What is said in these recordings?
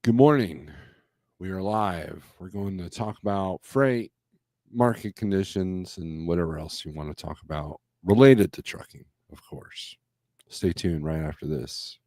Good morning. We are live. We're going to talk about freight, market conditions, and whatever else you want to talk about related to trucking, of course. Stay tuned right after this.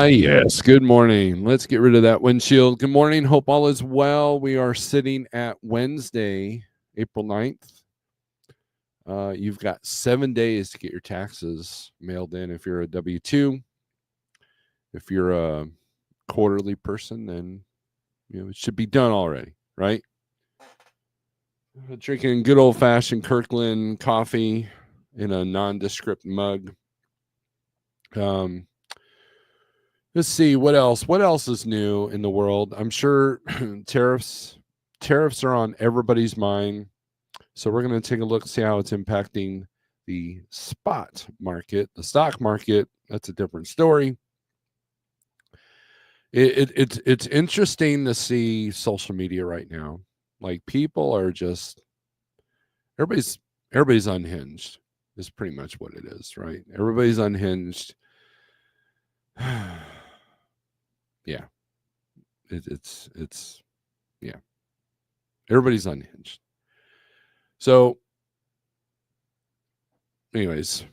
Yes. Good morning. Let's get rid of that windshield. Good morning. Hope all is well. We are sitting at Wednesday, April 9th. You've got 7 days to get your taxes mailed in if you're a W-2. If you're a quarterly person, then it should be done already, right? Drinking good old-fashioned Kirkland coffee in a nondescript mug. Let's see what else. What else is new in the world? I'm sure tariffs are on everybody's mind. So we're going to take a look, see how it's impacting the spot market, the stock market. That's a different story. It's interesting to see social media right now. Like people are just everybody's unhinged. Is pretty much what it is, right? Everybody's unhinged. Yeah. It's yeah. Everybody's unhinged. So anyways,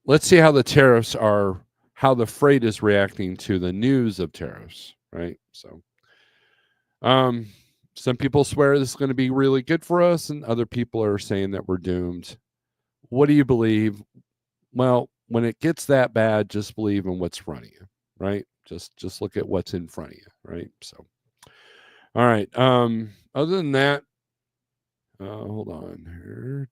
let's see how the tariffs are, how the freight is reacting to the news of tariffs, right? So some people swear this is going to be really good for us, and other people are saying that we're doomed. What do you believe? Well, when it gets that bad, just believe in what's in front of you, right? Just look at what's in front of you, right? So all right. Other than that, hold on here.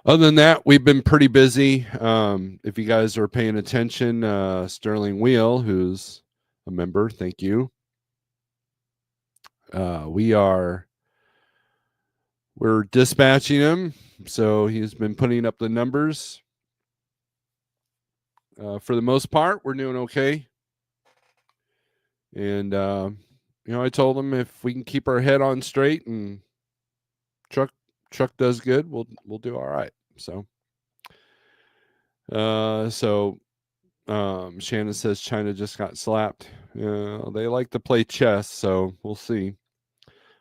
Other than that, we've been pretty busy. If you guys are paying attention, Sterling Wheel, who's a member, thank you. We're dispatching him, so he's been putting up the numbers. For the most part, we're doing okay. And I told him if we can keep our head on straight and truck does good, we'll do all right. So Shannon says China just got slapped. They like to play chess, so we'll see.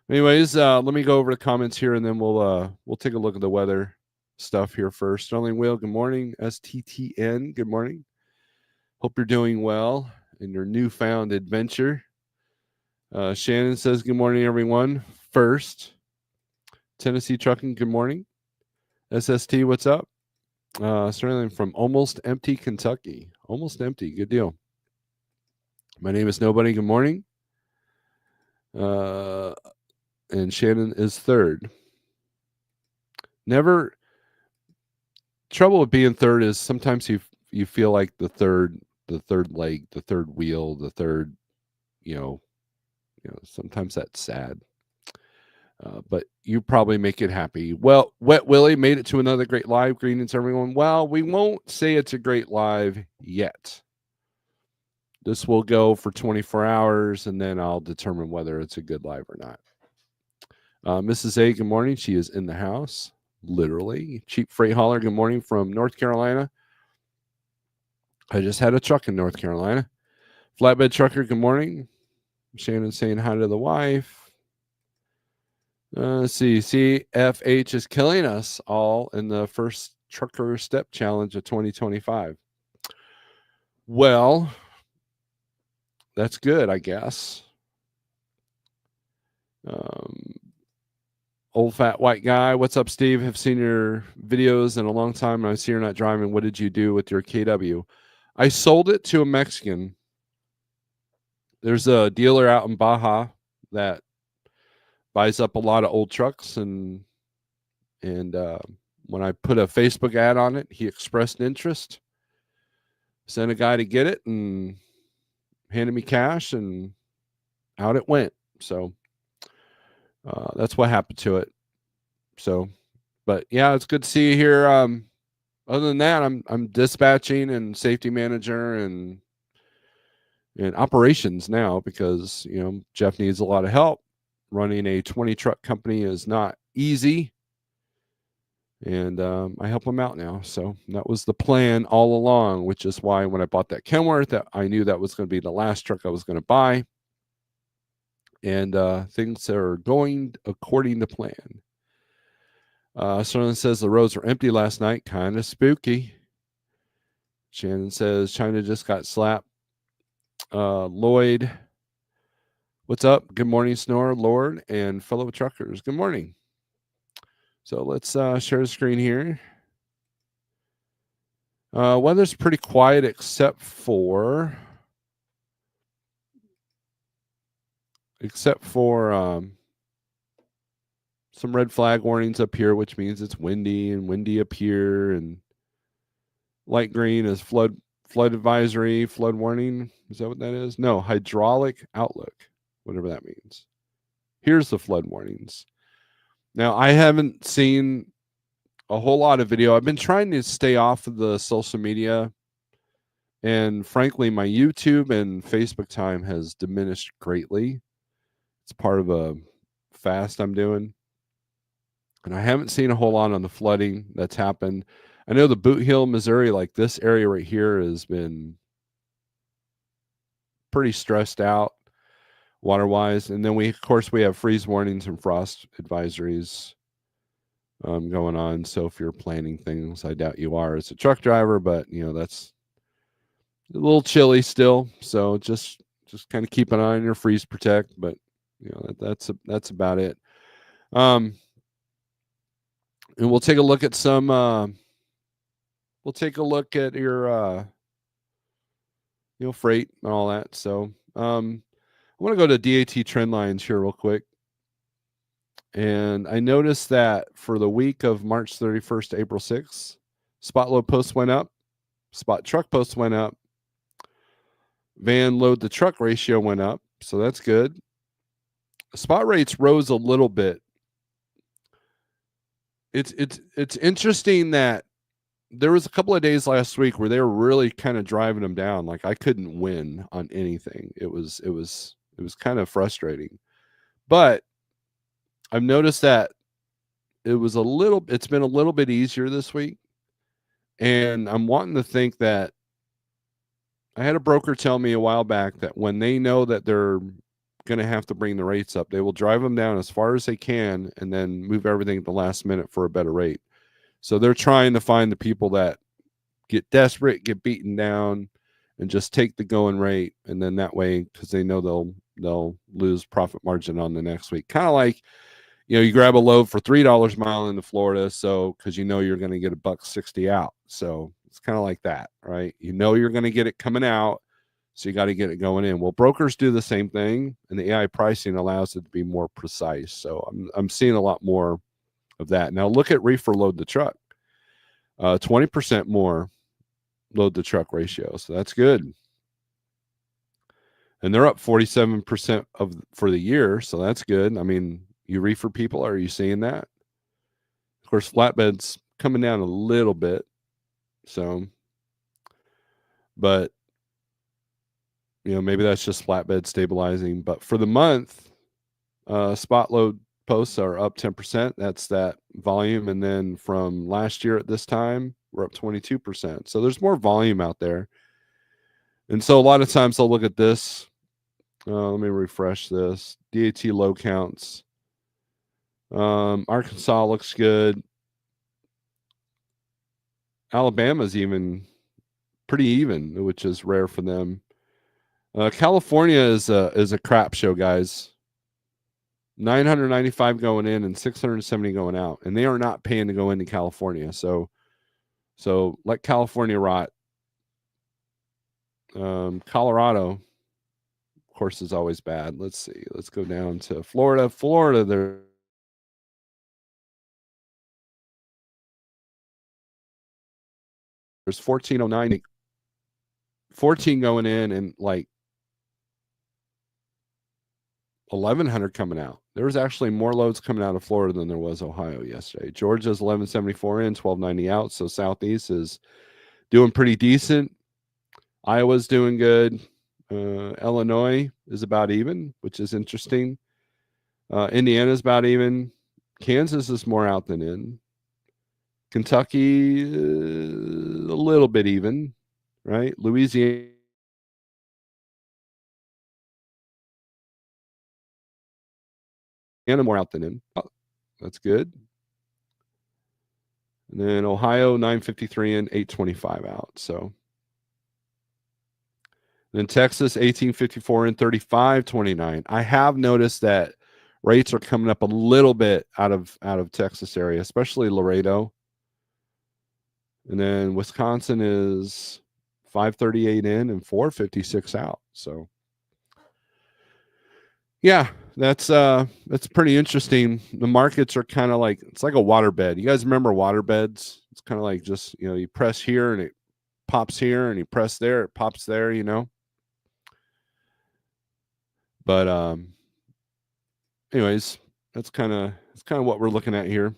Anyways, let me go over the comments here, and then we'll take a look at the weather stuff here first. Sterling Wheel, good morning. STTN, good morning. Hope you're doing well in your newfound adventure. Shannon says good morning, everyone. First, Tennessee Trucking, good morning. SST, what's up? Sterling from Almost Empty, Kentucky. Almost Empty, good deal. My name is Nobody, good morning. And Shannon is third. Trouble with being third is sometimes you feel like the third leg, the third wheel, the third, sometimes that's sad. But you probably make it happy. Well, Wet Willie made it to another great live. Greetings, everyone. Well, we won't say it's a great live yet. This will go for 24 hours, and then I'll determine whether it's a good live or not. Mrs. A, good morning. She is in the house, literally. Cheap Freight Hauler, good morning from North Carolina. I just had a truck in North Carolina. Flatbed Trucker, good morning. Shannon saying hi to the wife. Let's see. CFH is killing us all in the first Trucker Step Challenge of 2025. Well, that's good, I guess. Old fat white guy. What's up, Steve? Have seen your videos in a long time. I see you're not driving. What did you do with your KW? I sold it to a Mexican. There's a dealer out in Baja that buys up a lot of old trucks, and when I put a Facebook ad on it, he expressed interest, sent a guy to get it, and handed me cash, and out it went. So that's what happened to it. So, but yeah, it's good to see you here. Other than that, I'm dispatching and safety manager and operations now because Jeff needs a lot of help. Running a 20 truck company is not easy, and I help him out now. So that was the plan all along, which is why when I bought that Kenworth, that I knew that was going to be the last truck I was going to buy. And things are going according to plan. Someone says the roads were empty last night. Kind of spooky. Shannon says China just got slapped. Lloyd, what's up? Good morning, Snorelord and fellow truckers. Good morning. So let's share the screen here. Weather's pretty quiet except for some red flag warnings up here, which means it's windy up here, and light green is flood advisory, flood warning. Is that what that is? No, hydraulic outlook, whatever that means. Here's the flood warnings. Now, I haven't seen a whole lot of video. I've been trying to stay off of the social media, and frankly, my YouTube and Facebook time has diminished greatly. It's part of a fast I'm doing. And I haven't seen a whole lot on the flooding that's happened. I know the Boot Hill, Missouri, like this area right here, has been pretty stressed out water-wise. And then of course, we have freeze warnings and frost advisories going on. So if you're planning things, I doubt you are as a truck driver, but that's a little chilly still. So just kind of keep an eye on your freeze protect. But that's about it. And we'll take a look at some. We'll take a look at your, freight and all that. So, I want to go to DAT trend lines here real quick. And I noticed that for the week of March 31st to April 6th, spot load posts went up, spot truck posts went up, van load to truck ratio went up. So that's good. Spot rates rose a little bit. It's interesting that there was a couple of days last week where they were really kind of driving them down. Like I couldn't win on anything. It was kind of frustrating. But I've noticed that it's been a little bit easier this week. And I'm wanting to think that I had a broker tell me a while back that when they know that they're going to have to bring the rates up, they will drive them down as far as they can and then move everything at the last minute for a better rate. So they're trying to find the people that get desperate, get beaten down, and just take the going rate. And then that way, because they know they'll lose profit margin on the next week. Kind of like, you grab a load for $3 a mile into Florida, so because you're going to get $1.60 out. So it's kind of like that, right? You're going to get it coming out, so you got to get it going in. Well, brokers do the same thing, and the AI pricing allows it to be more precise. So I'm seeing a lot more of that. Now look at reefer load the truck, 20% more load the truck ratio. So that's good. And they're up 47% for the year. So that's good. I mean, you reefer people, are you seeing that? Of course, flatbeds coming down a little bit. So, but maybe that's just flatbed stabilizing. But for the month, spot load posts are up 10%. That's that volume. And then from last year at this time, we're up 22%. So there's more volume out there. And so a lot of times I'll look at this. Let me refresh this. DAT low counts. Arkansas looks good. Alabama's even pretty even, which is rare for them. California is a crap show, guys. 995 going in and 670 going out, and they are not paying to go into California. So let California rot. Colorado, of course, is always bad. Let's see. Let's go down to Florida. Florida, there's 1409, 14 going in, and like 1,100 coming out. There was actually more loads coming out of Florida than there was Ohio yesterday. Georgia's 1174 in, 1290 out. So Southeast is doing pretty decent. Iowa's doing good. Illinois is about even, which is interesting. Indiana's about even. Kansas is more out than in. Kentucky, a little bit even, right? Louisiana more out than in. Oh, that's good. And then Ohio, 953 in, 825 out. So then Texas, 1854 in, 3529. I have noticed that rates are coming up a little bit out of Texas area, especially Laredo. And then Wisconsin is 538 in and 456 out. So yeah, that's pretty interesting. The markets are kind of like, it's like a waterbed. You guys remember waterbeds? It's kind of like just, you press here and it pops here, and you press there, it pops there, But anyways, that's kind of what we're looking at here.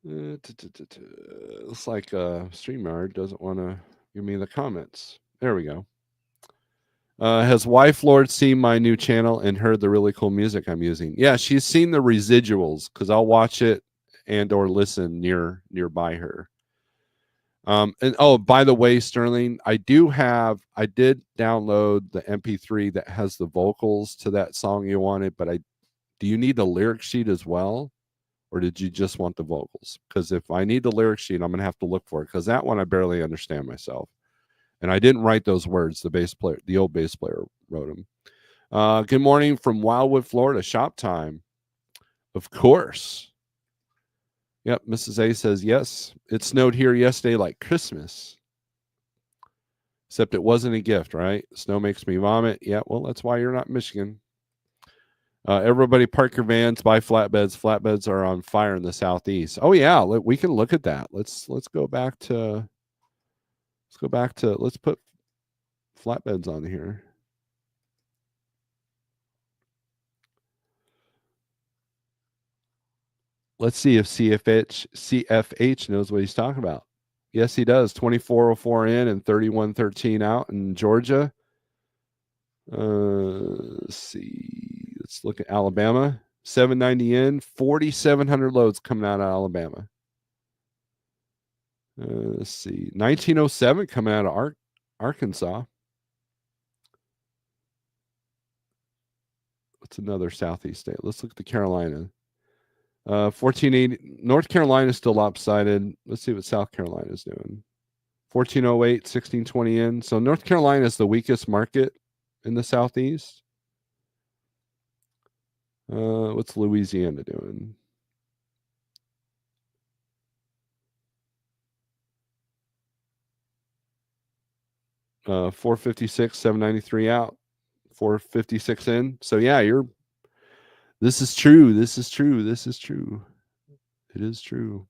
Looks like StreamYard doesn't want to give me the comments. There we go. Has wife Lord seen my new channel and heard the really cool music I'm using? Yeah, she's seen the residuals because I'll watch it and or listen nearby her. And oh, by the way, Sterling, I did download the MP3 that has the vocals to that song you wanted, but do you need the lyric sheet as well? Or did you just want the vocals? Because if I need the lyric sheet, I'm going to have to look for it, because that one I barely understand myself. And I didn't write those words. The old bass player wrote them. Good morning from Wildwood, Florida. Shop time. Of course. Yep, Mrs. A says, yes, it snowed here yesterday like Christmas. Except it wasn't a gift, right? Snow makes me vomit. Yeah, well, that's why you're not in Michigan. Everybody park your vans, buy flatbeds. Flatbeds are on fire in the Southeast. Oh yeah, we can look at that. Let's go back to let's put flatbeds on here. Let's see if CFH knows what he's talking about. Yes, he does. 2404 in and 3113 out in Georgia. Let's see. Let's look at Alabama. 790 in, 4,700 loads coming out of Alabama. Let's see. 1907 coming out of Arkansas. What's another Southeast state? Let's look at the Carolina. 1480. North Carolina is still lopsided. Let's see what South Carolina is doing. 1408, 1620 in. So North Carolina is the weakest market in the Southeast. What's Louisiana doing? Uh, 456, 793 out, 456 in. So yeah, this is true. This is true. This is true. It is true.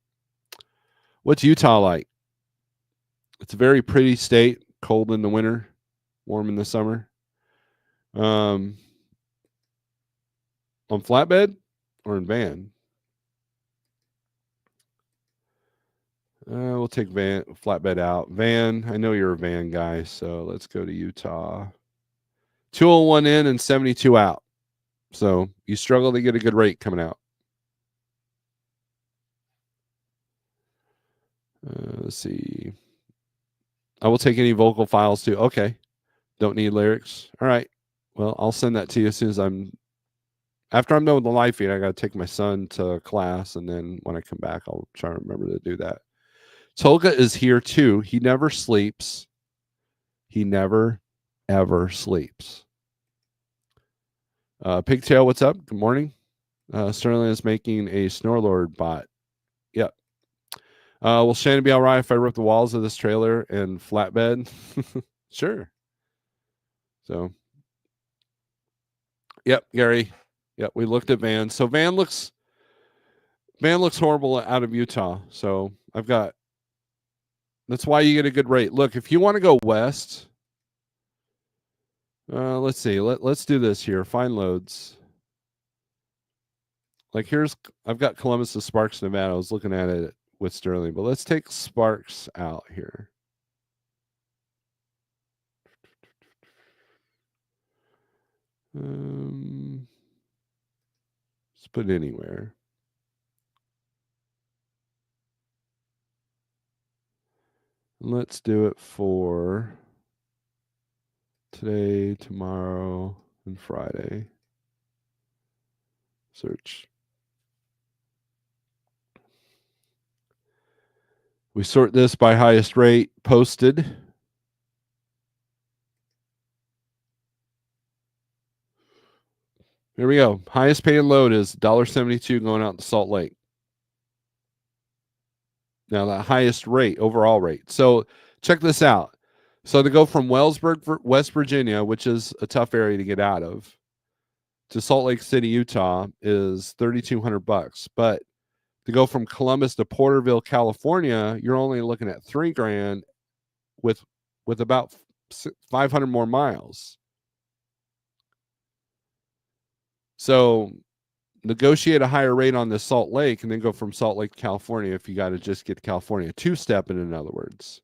What's Utah like? It's a very pretty state, cold in the winter, warm in the summer. On flatbed or in van? We'll take flatbed out. Van, I know you're a van guy, so let's go to Utah. 201 in and 72 out. So you struggle to get a good rate coming out. Let's see. I will take any vocal files too. Okay. Don't need lyrics. All right. Well, I'll send that to you as soon as after I'm done with the live feed. I got to take my son to class, and then when I come back, I'll try to remember to do that. Tolga is here too. He never sleeps. He never, ever sleeps. Pigtail, what's up? Good morning. Sterling is making a Snorelord bot. Yep. Will Shannon be all right if I rip the walls of this trailer and flatbed? Sure. So, yep, Gary. Yep, we looked at Van. So Van looks horrible out of Utah. So that's why you get a good rate. Look, if you want to go west, let's see. Let's do this here. Find loads. Like I've got Columbus to Sparks, Nevada. I was looking at it with Sterling, but let's take Sparks out here. Let's put anywhere. Let's do it for today, tomorrow, and Friday. Search. We sort this by highest rate posted. Here we go. Highest paying load is $1.72 going out to Salt Lake. Now that highest rate, overall rate. So check this out. So to go from Wellsburg, West Virginia, which is a tough area to get out of, to Salt Lake City, Utah, is $3,200. But to go from Columbus to Porterville, California, you're only looking at $3,000 with about 500 more miles. So negotiate a higher rate on this Salt Lake and then go from Salt Lake to California if you got to just get to California. Two-stepping, in other words.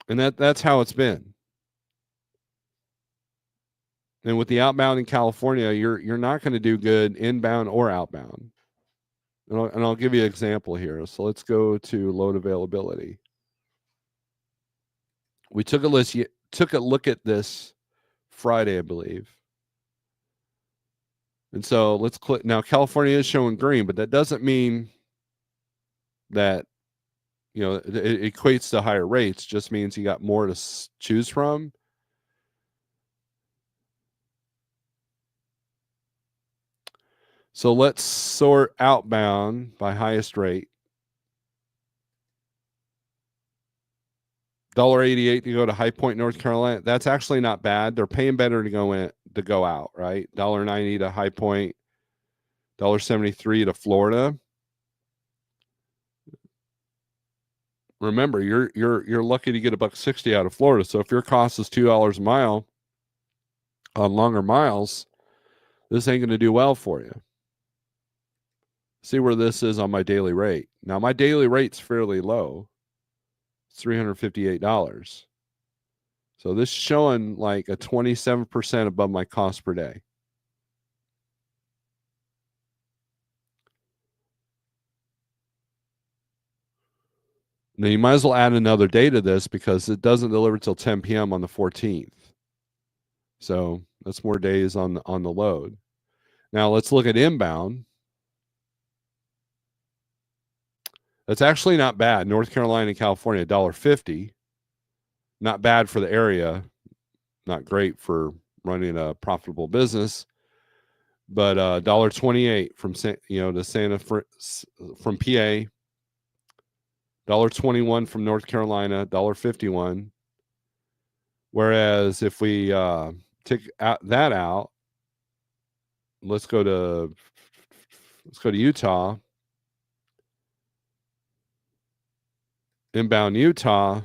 And that's how it's been. And with the outbound in California, you're not going to do good inbound or outbound. And I'll give you an example here. So let's go to load availability. We took a look at this Friday, I believe. And so let's click. Now, California is showing green, but that doesn't mean that, it equates to higher rates. Just means you got more to choose from. So let's sort outbound by highest rate. $1.88 to go to High Point, North Carolina. That's actually not bad. They're paying better to go out, right? $1.90 to High Point, $1.73 to Florida. Remember, you're lucky to get $1.60 out of Florida. So if your cost is $2 a mile on longer miles, this ain't going to do well for you. See where this is on my daily rate. Now my daily rate's fairly low. It's $358. So this is showing like a 27% above my cost per day. Now you might as well add another day to this because it doesn't deliver till 10 p.m. on the 14th. So that's more days on the load. Now let's look at inbound. That's actually not bad. North Carolina and California, $1.50. Not bad for the area. not great for running a profitable business. But $1.28 from to Santa from PA, $1.21 from North Carolina, $1.51. Whereas if we take that out, let's go to Utah. Inbound Utah,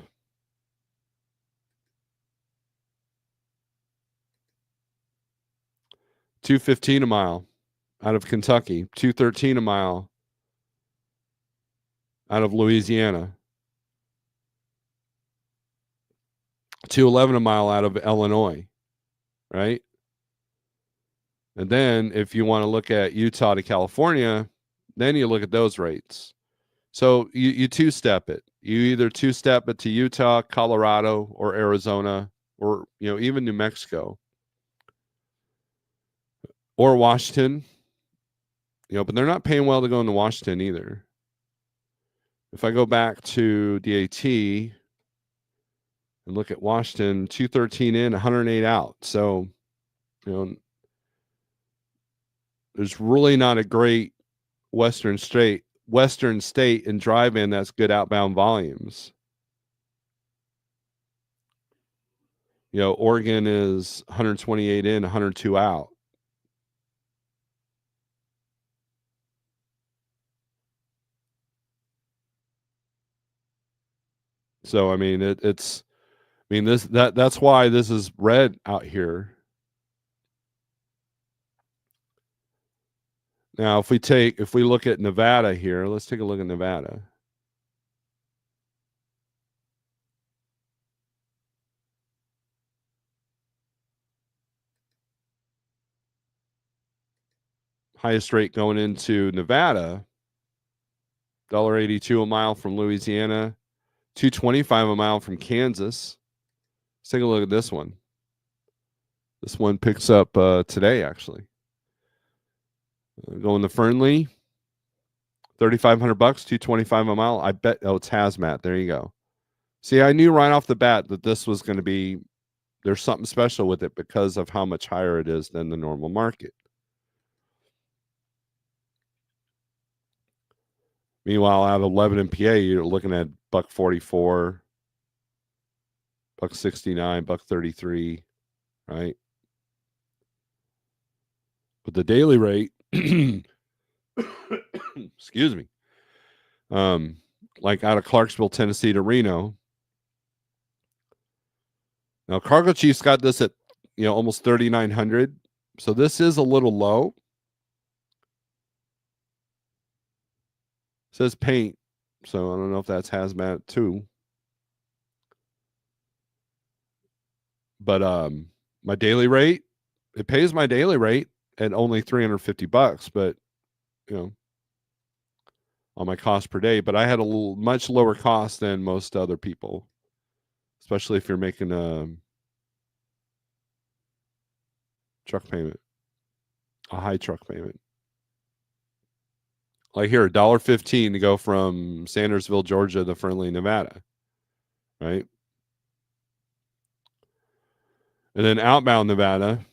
$2.15 a mile out of Kentucky, $2.13 a mile out of Louisiana, $2.11 a mile out of Illinois, right? And then if you want to look at Utah to California, then you look at those rates. So you two-step it. You either two-step it to Utah, Colorado, or Arizona, or even New Mexico, or Washington. But they're not paying well to go into Washington either. If I go back to DAT and look at Washington, 213 in, 108 out. So, there's really not a great Western state and drive-in that's good outbound volumes. Oregon is 128 in, 102 out. So I mean, that's why this is red out here. Now, if we look at Nevada here, let's take a look at Nevada. Highest rate going into Nevada, $1.82 a mile from Louisiana, $2.25 a mile from Kansas. Let's take a look at this one. This one picks up today, actually. Going to Fernley, $3,500, $2.25 a mile. I bet. Oh, it's hazmat. There you go. See, I knew right off the bat that this was going to be. There's something special with it because of how much higher it is than the normal market. Meanwhile, out of Lebanon, PA, you're looking at $1.44, $1.69, $1.33, right? But the daily rate, excuse me, like out of Clarksville, Tennessee to Reno. Now, Cargo Chief's got this at almost 3,900, so this is a little low. It says paint, so I don't know if that's hazmat too. But my daily rate, it pays my daily rate at only $350, but on my cost per day. But I had a much lower cost than most other people, especially if you're making a truck payment, a high truck payment. Like here, $1.15 to go from Sandersville, Georgia to Fernley, Nevada, right? And then outbound Nevada,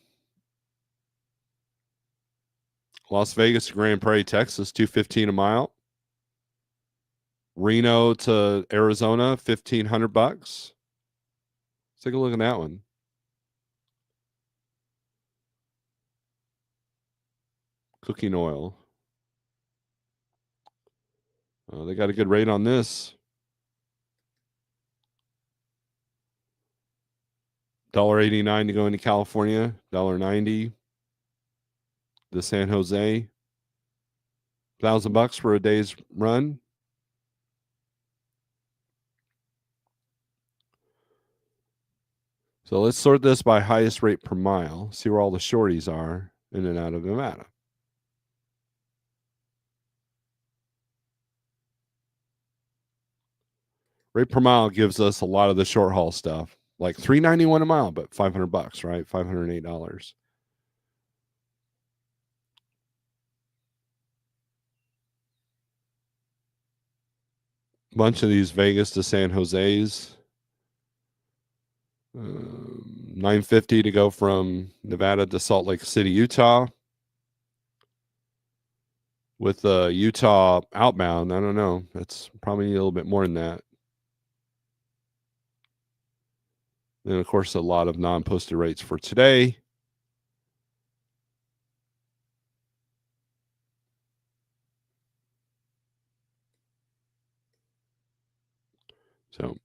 Las Vegas to Grand Prairie, Texas, $2.15 a mile. Reno to Arizona, $1,500. Let's take a look at that one. Cooking oil. They got a good rate on this. $1.89 to go into California, $1.90 to San Jose, $1,000 for a day's run. So let's sort this by highest rate per mile, see where all the shorties are in and out of Nevada. Rate per mile gives us a lot of the short haul stuff, like $3.91 a mile, but $500, right? $508. Bunch of these Vegas to San Jose's. $9.50 to go from Nevada to Salt Lake City, Utah. With Utah outbound, I don't know. That's probably a little bit more than that. And of course, a lot of non-posted rates for today. So,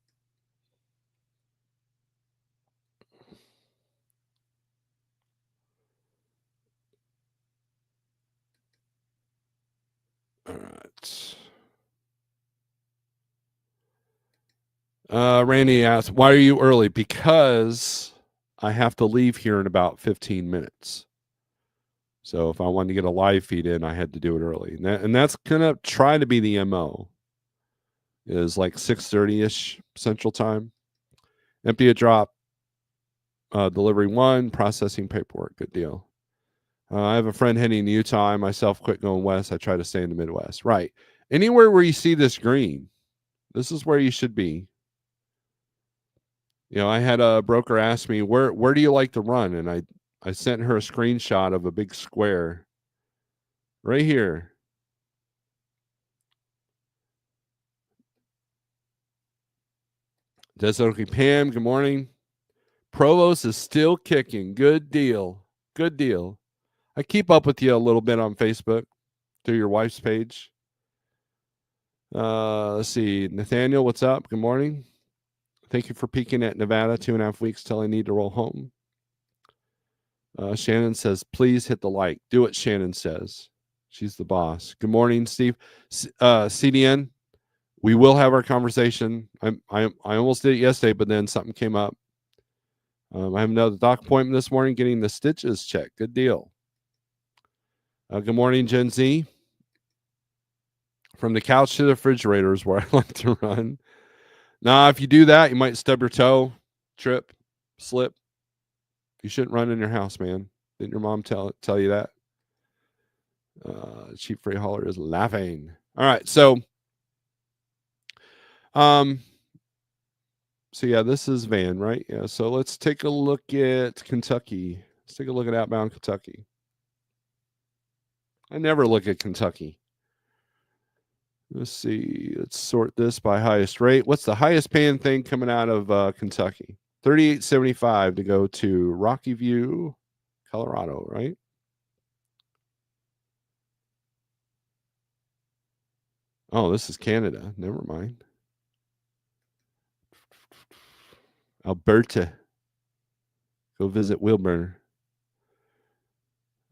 all right. Randy asked, why are you early? Because I have to leave here in about 15 minutes. So if I wanted to get a live feed in, I had to do it early. And that's going to try to be the MO. Is like 6:30-ish Central Time. Empty a drop. Delivery 1, processing paperwork. Good deal. I have a friend heading to Utah. I myself quit going west. I try to stay in the Midwest. Right. Anywhere where you see this green, this is where you should be. You know, I had a broker ask me, where do you like to run? And I sent her a screenshot of a big square right here. Desert Pam, good morning. Provost is still kicking. Good deal. Good deal. I keep up with you a little bit on Facebook through your wife's page. Let's see. Nathaniel, what's up? Good morning. Thank you for peeking at Nevada 2.5 weeks till I need to roll home. Shannon says, please hit the like. Do what Shannon says. She's the boss. Good morning, Steve. CDN, we will have our conversation. I almost did it yesterday, but then something came up. I have another doc appointment this morning, getting the stitches checked. Good deal. Good morning, Gen Z. From the couch to the refrigerator is where I like to run. Now, if you do that, you might stub your toe, trip, slip. You shouldn't run in your house, man. Didn't your mom tell you that? Cheap freight hauler is laughing. All right, so yeah, this is Van, right? Yeah, so let's take a look at Kentucky. Let's take a look at outbound Kentucky. I never look at Kentucky. Let's see. Let's sort this by highest rate. What's the highest paying thing coming out of Kentucky? $38.75 to go to Rocky View, Colorado, right? Oh, this is Canada. Never mind. Alberta. Go visit Wilburn.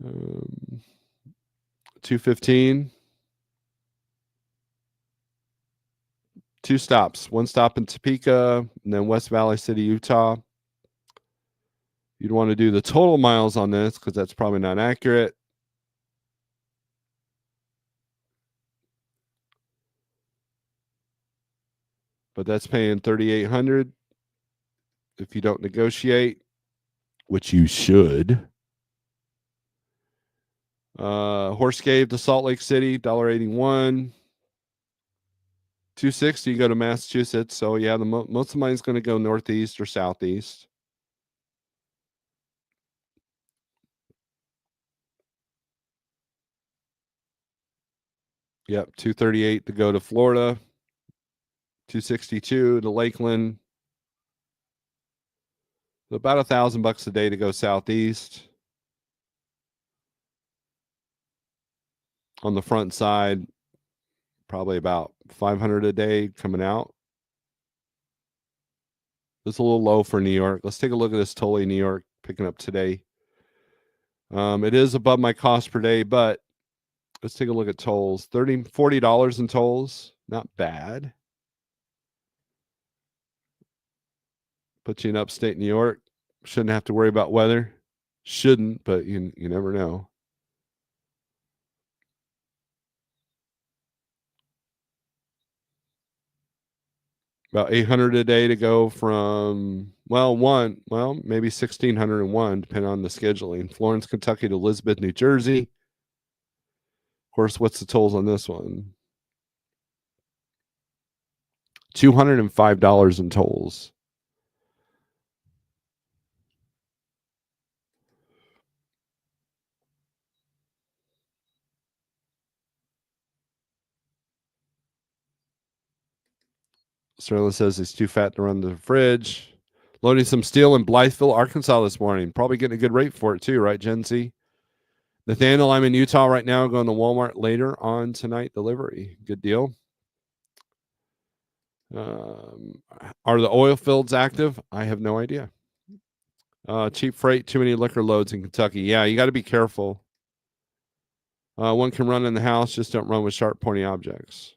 215. 2 stops. 1 stop in Topeka, and then West Valley City, Utah. You'd want to do the total miles on this because that's probably not accurate. But that's paying $3,800 if you don't negotiate, which you should. Horse Cave to Salt Lake City, $1.81. 260, you go to Massachusetts. So yeah, most of mine's going to go northeast or southeast. Yep, 238 to go to Florida. 262 to Lakeland. About $1,000 a day to go southeast. On the front side, probably about 500 a day coming out. It's a little low for New York. Let's take a look at this Tully, New York, picking up today. It is above my cost per day, but let's take a look at tolls. $40 in tolls. Not bad. Put you in upstate New York. Shouldn't have to worry about weather. Shouldn't, but you never know. About 800 a day to go from maybe 1,601, depending on the scheduling. Florence, Kentucky to Elizabeth, New Jersey. Of course, what's the tolls on this one? $205 in tolls. Sterling says he's too fat to run the fridge. Loading some steel in Blytheville, Arkansas this morning. Probably getting a good rate for it too, right, Gen Z? Nathaniel, I'm in Utah right now, going to Walmart later on tonight. Delivery. Good deal. Are the oil fields active? I have no idea. Cheap freight, too many liquor loads in Kentucky. Yeah, you got to be careful. One can run in the house, just don't run with sharp, pointy objects.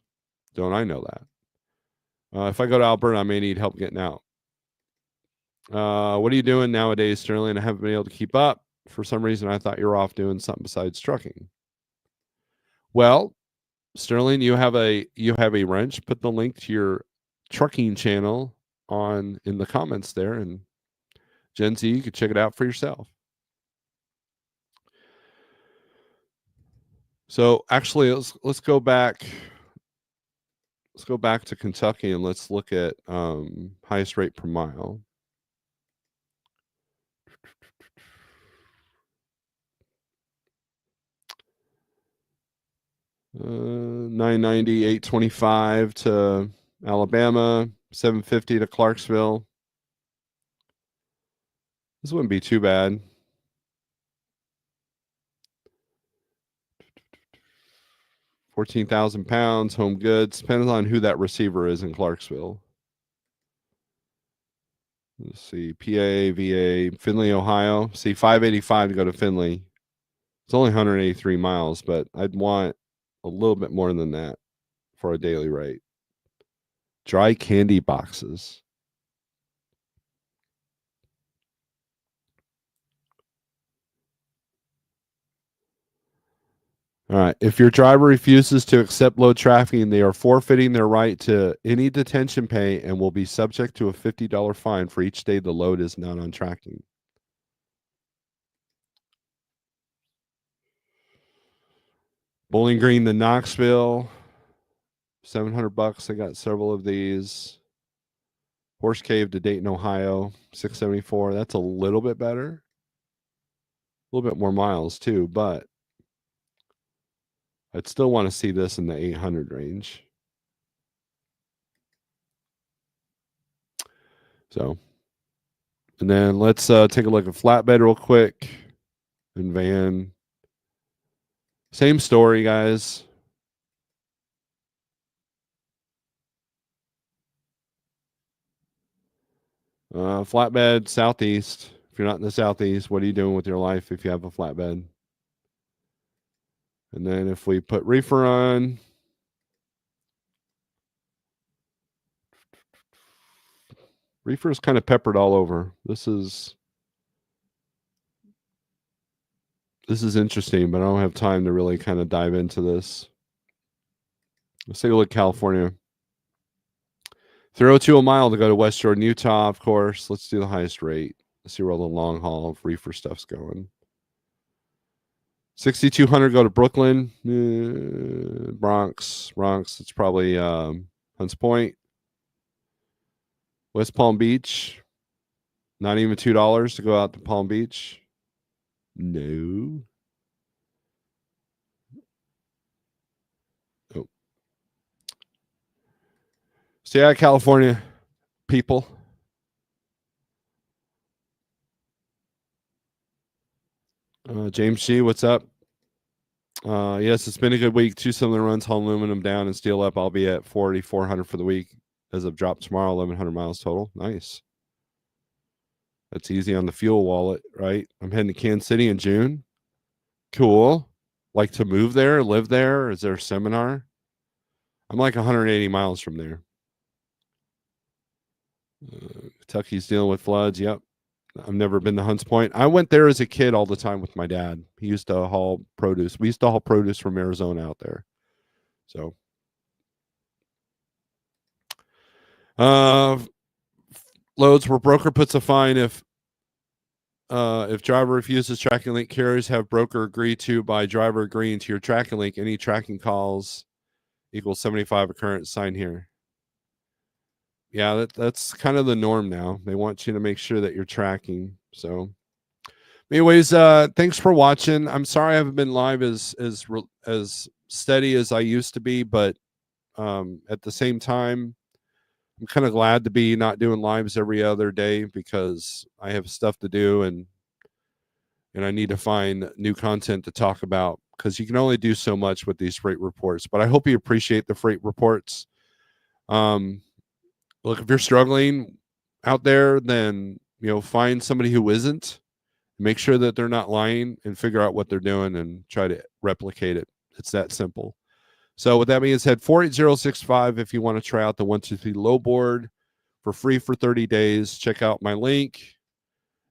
Don't I know that? If I go to Alberta, I may need help getting out. What are you doing nowadays, Sterling? I haven't been able to keep up. For some reason, I thought you were off doing something besides trucking. Well, Sterling, you have a wrench. Put the link to your trucking channel in the comments there, and Gen Z, you can check it out for yourself. So actually, let's go back. Let's go back to Kentucky and let's look at highest rate per mile. $9.90, $8.25 to Alabama, $7.50 to Clarksville. This wouldn't be too bad. 14,000 pounds, home goods. Depends on who that receiver is in Clarksville. Let's see, PA, VA, Findlay, Ohio. See, $5.85 to go to Findlay. It's only 183 miles, but I'd want a little bit more than that for a daily rate. Dry candy boxes. All right. If your driver refuses to accept load tracking, they are forfeiting their right to any detention pay and will be subject to a $50 fine for each day the load is not on tracking. Bowling Green to Knoxville, $700. I got several of these. Horse Cave to Dayton, Ohio, $674. That's a little bit better. A little bit more miles too, but I'd still want to see this in the 800 range. So, and then let's take a look at flatbed real quick and van. Same story, guys. Flatbed, southeast. If you're not in the southeast, what are you doing with your life if you have a flatbed? And then if we put reefer on, reefer is kind of peppered all over. This is interesting, but I don't have time to really kind of dive into this. Let's take a look at California. 302 a mile to go to West Jordan, Utah, of course. Let's do the highest rate. Let's see where all the long haul reefer stuff's going. 6,200 go to Brooklyn, Bronx. It's probably Hunts Point. West Palm Beach, not even $2 to go out to Palm Beach. No. Oh. Stay out of California, people. James G, what's up? Yes, it's been a good week. 2 similar runs, haul aluminum down and steel up. I'll be at 4,400 for the week as of drop tomorrow, 1,100 miles total. Nice. That's easy on the fuel wallet, right? I'm heading to Kansas City in June. Cool. Like to move there, live there? Is there a seminar? I'm like 180 miles from there. Kentucky's dealing with floods. Yep. I've never been to Hunts Point. I went there as a kid all the time with my dad. He used to haul produce. We used to haul produce from Arizona out there. So, loads where broker puts a fine if driver refuses tracking link. Carriers have broker agree to by driver agreeing to your tracking link. Any tracking calls equals 75 occurrence. Sign here. Yeah, that's kind of the norm now. They want you to make sure that you're tracking. So, anyways, thanks for watching. I'm sorry I haven't been live as steady as I used to be, but at the same time, I'm kind of glad to be not doing lives every other day because I have stuff to do and I need to find new content to talk about because you can only do so much with these freight reports. But I hope you appreciate the freight reports. Look, if you're struggling out there, then find somebody who isn't. Make sure that they're not lying and figure out what they're doing and try to replicate it. It's that simple. So with that being said, 48065, if you want to try out the 123 low board for free for 30 days, check out my link.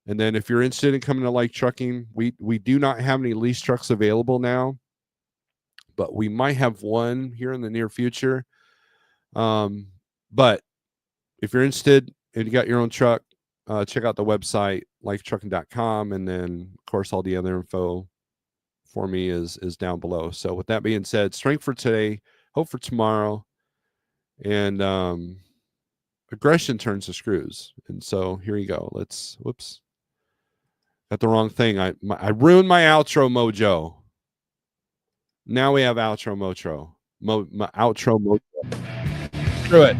And then if you're interested in coming to Like Trucking, we do not have any lease trucks available now, but we might have one here in the near future. But if you're interested and you got your own truck, check out the website, liketrucking.com. And then, of course, all the other info for me is down below. So with that being said, strength for today, hope for tomorrow. And aggression turns the screws. And so here you go. Whoops. Got the wrong thing. I ruined my outro mojo. Now we have outro mojo. Outro mojo. Screw it.